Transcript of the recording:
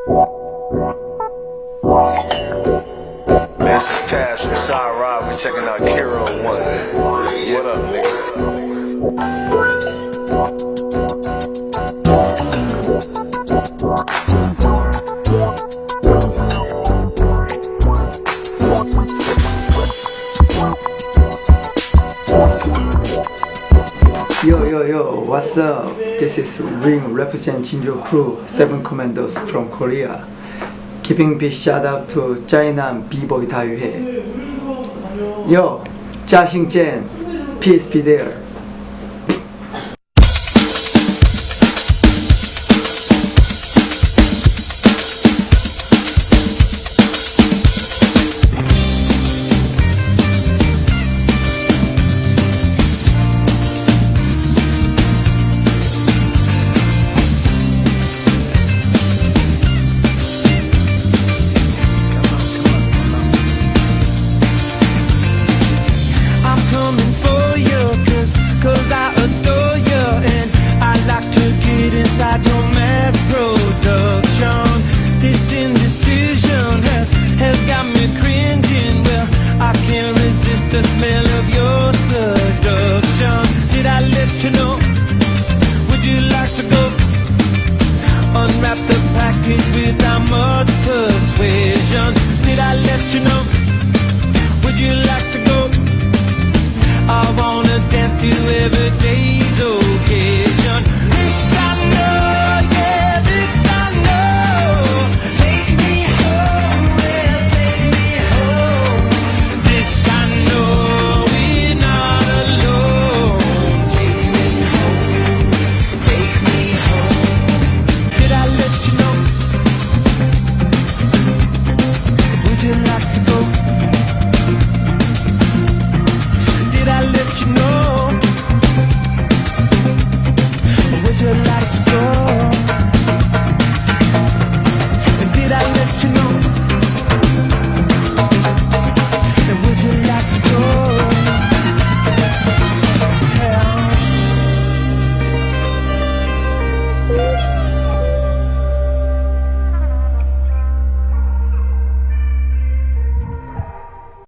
This is Tash from Side Ride. We checking out Kiro 1. What up, nigga? Yo, what's up? This is Ring representing your crew, 7 commandos from Korea. Giving big shout out to China and Bboy Da유해. Yo, Jiaxing Jian, peace be there. Cause I adore you and I like to get inside your mass production. This indecision has got me cringing. Well, I can't resist the smell of your seduction. Did I let you know? Would you like to go? Unwrap the package without much persuasion. Did I let you know? Would you like to go? I wanna dance to you every day.